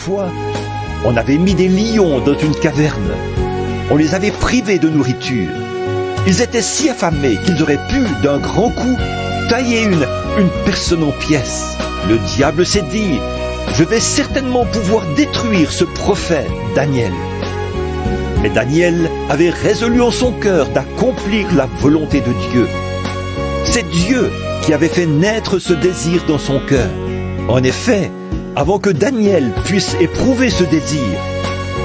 fois, on avait mis des lions dans une caverne. On les avait privés de nourriture. Ils étaient si affamés qu'ils auraient pu, d'un grand coup, tailler une personne en pièces. Le diable s'est dit, je vais certainement pouvoir détruire ce prophète Daniel. Mais Daniel avait résolu en son cœur d'accomplir la volonté de Dieu. C'est Dieu qui avait fait naître ce désir dans son cœur. En effet, avant que Daniel puisse éprouver ce désir,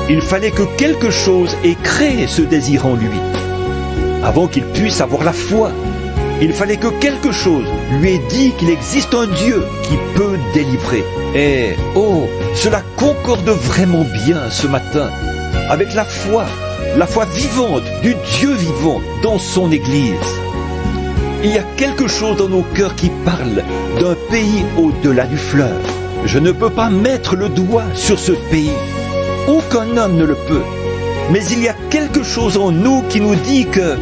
il fallait que quelque chose ait créé ce désir en lui. Avant qu'il puisse avoir la foi, il fallait que quelque chose lui ait dit qu'il existe un Dieu qui peut délivrer. Et oh, cela concorde vraiment bien ce matin avec la foi vivante du Dieu vivant dans son Église. Il y a quelque chose dans nos cœurs qui parle d'un pays au-delà du fleuve. Je ne peux pas mettre le doigt sur ce pays. Aucun homme ne le peut. Mais il y a quelque chose en nous qui nous dit que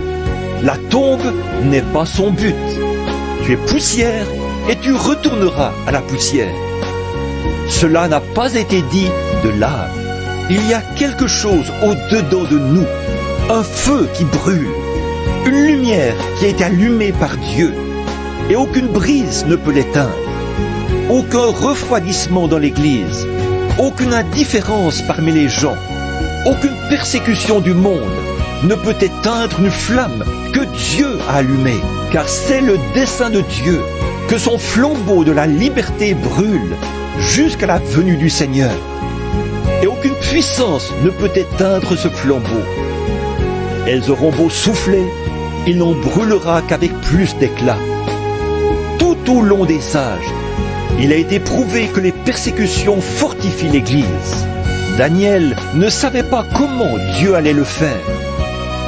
la tombe n'est pas son but. Tu es poussière et tu retourneras à la poussière. Cela n'a pas été dit de l'âme. Il y a quelque chose au-dedans de nous, un feu qui brûle, une lumière qui a été allumée par Dieu, et aucune brise ne peut l'éteindre. Aucun refroidissement dans l'Église, aucune indifférence parmi les gens, aucune persécution du monde ne peut éteindre une flamme que Dieu a allumée, car c'est le dessein de Dieu que son flambeau de la liberté brûle jusqu'à la venue du Seigneur. Et aucune puissance ne peut éteindre ce flambeau. Elles auront beau souffler, il n'en brûlera qu'avec plus d'éclat. Tout au long des âges, il a été prouvé que les persécutions fortifient l'Église. Daniel ne savait pas comment Dieu allait le faire.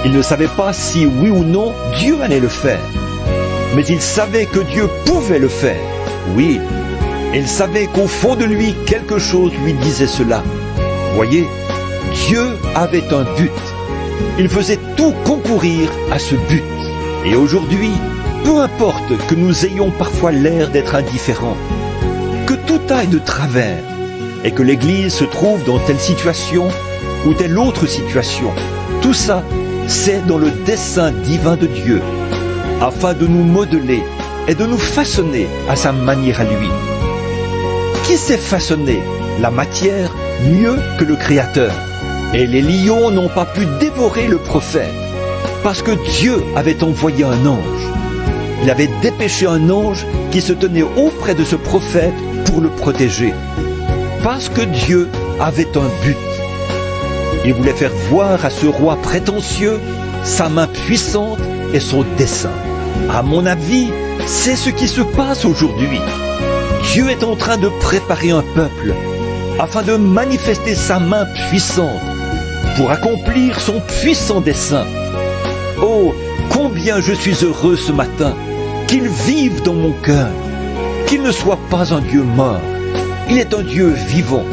Il ne savait pas si oui ou non Dieu allait le faire. Mais il savait que Dieu pouvait le faire. Oui, il savait qu'au fond de lui, quelque chose lui disait cela. Voyez, Dieu avait un but. Il faisait tout concourir à ce but. Et aujourd'hui, peu importe que nous ayons parfois l'air d'être indifférents, que tout aille de travers, et que l'Église se trouve dans telle situation ou telle autre situation, tout ça, c'est dans le dessein divin de Dieu, afin de nous modeler et de nous façonner à sa manière à lui. Qui sait façonner la matière mieux que le Créateur? Et les lions n'ont pas pu dévorer le prophète, parce que Dieu avait envoyé un ange. Il avait dépêché un ange qui se tenait auprès de ce prophète pour le protéger. Parce que Dieu avait un but. Il voulait faire voir à ce roi prétentieux sa main puissante et son dessein. À mon avis, c'est ce qui se passe aujourd'hui. Dieu est en train de préparer un peuple afin de manifester sa main puissante pour accomplir son puissant dessein. Oh, combien je suis heureux ce matin qu'il vive dans mon cœur, qu'il ne soit pas un Dieu mort, il est un Dieu vivant.